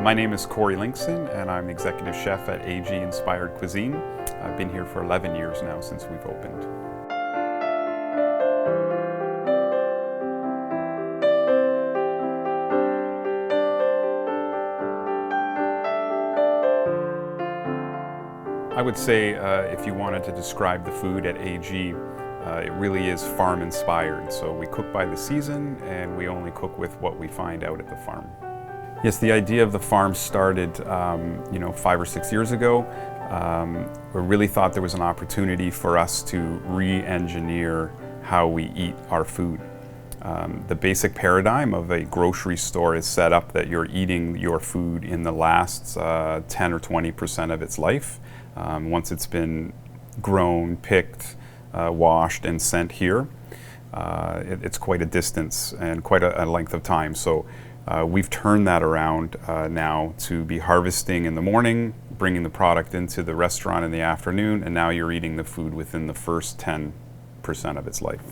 My name is Corey Linkson, and I'm the executive chef at AG Inspired Cuisine. I've been here for 11 years now since we've opened. I would say if you wanted to describe the food at AG, it really is farm inspired. So we cook by the season and we only cook with what we find out at the farm. Yes, the idea of the farm started 5 or 6 years ago. We really thought there was an opportunity for us to re-engineer how we eat our food. The basic paradigm of a grocery store is set up that you're eating your food in the last 10 or 20% of its life. Once it's been grown, picked, washed, and sent here, it's quite a distance and quite a length of time. So we've turned that around now to be harvesting in the morning, bringing the product into the restaurant in the afternoon, and now you're eating the food within the first 10% of its life.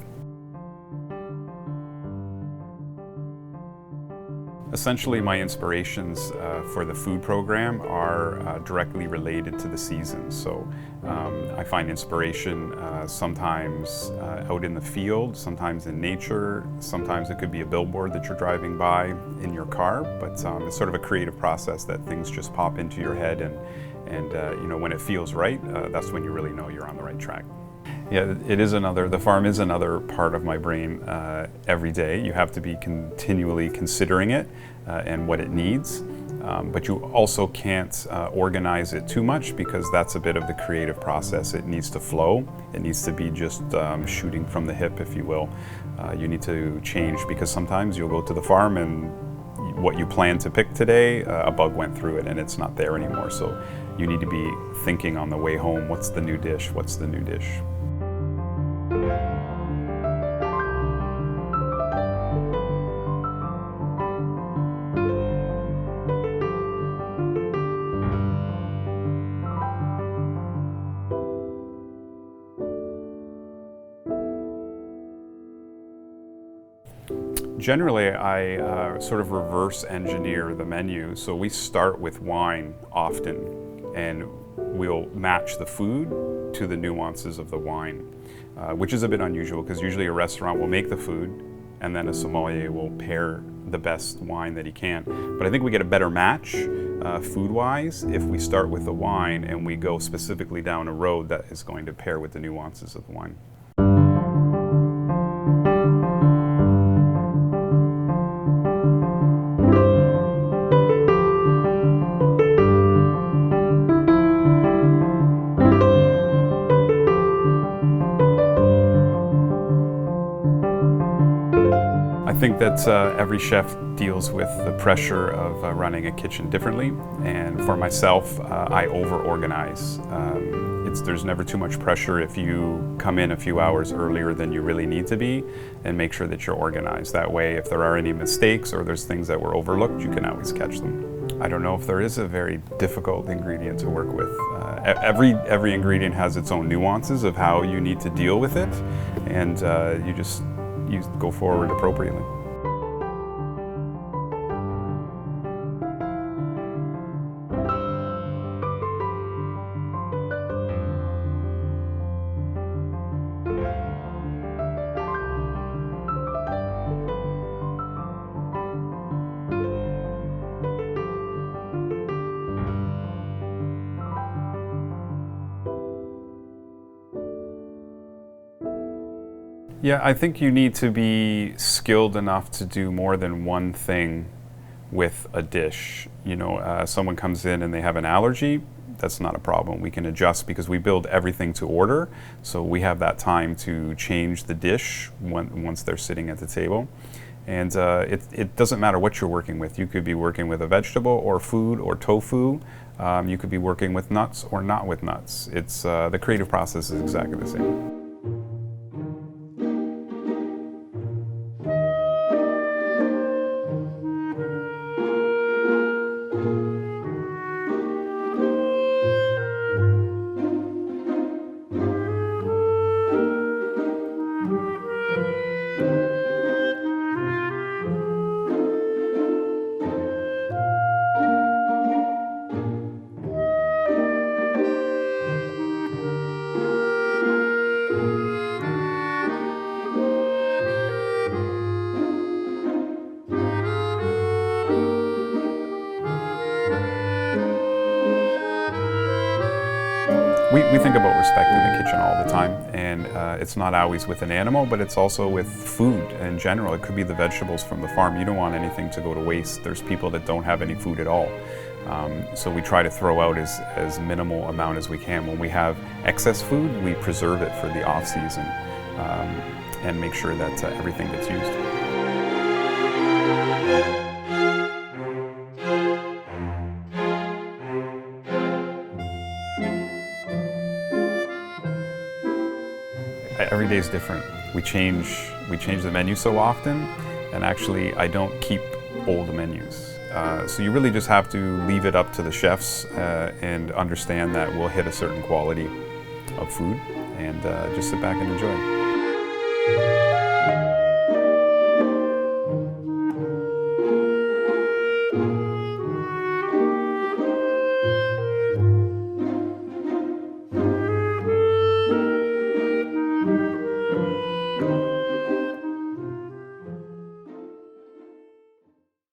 Essentially, my inspirations for the food program are directly related to the season. So I find inspiration sometimes out in the field, sometimes in nature, sometimes it could be a billboard that you're driving by in your car, but it's sort of a creative process that things just pop into your head, and when it feels right, that's when you really know you're on the right track. Yeah, the farm is another part of my brain every day. You have to be continually considering it and what it needs, but you also can't organize it too much because that's a bit of the creative process. It needs to flow. It needs to be just shooting from the hip, if you will. You need to change because sometimes you'll go to the farm and what you planned to pick today, a bug went through it and it's not there anymore. So you need to be thinking on the way home, what's the new dish? What's the new dish? Generally, I sort of reverse engineer the menu. So we start with wine often, and we'll match the food to the nuances of the wine, which is a bit unusual because usually a restaurant will make the food and then a sommelier will pair the best wine that he can. But I think we get a better match food-wise if we start with the wine and we go specifically down a road that is going to pair with the nuances of the wine. I think that every chef deals with the pressure of running a kitchen differently, and for myself, I over-organize. There's never too much pressure if you come in a few hours earlier than you really need to be, and make sure that you're organized. That way, if there are any mistakes or there's things that were overlooked, you can always catch them. I don't know if there is a very difficult ingredient to work with. Every ingredient has its own nuances of how you need to deal with it, and you go forward appropriately. Yeah, I think you need to be skilled enough to do more than one thing with a dish. Someone comes in and they have an allergy, that's not a problem. We can adjust because we build everything to order, so we have that time to change the dish once they're sitting at the table. And it doesn't matter what you're working with. You could be working with a vegetable or food or tofu. You could be working with nuts or not with nuts. The creative process is exactly the same. We think about respect in the kitchen all the time, and it's not always with an animal, but it's also with food in general. It could be the vegetables from the farm. You don't want anything to go to waste. There's people that don't have any food at all. So we try to throw out as minimal amount as we can. When we have excess food, we preserve it for the off-season and make sure that everything gets used. Every day is different. We change the menu so often, and actually I don't keep old menus. So you really just have to leave it up to the chefs and understand that we'll hit a certain quality of food and just sit back and enjoy.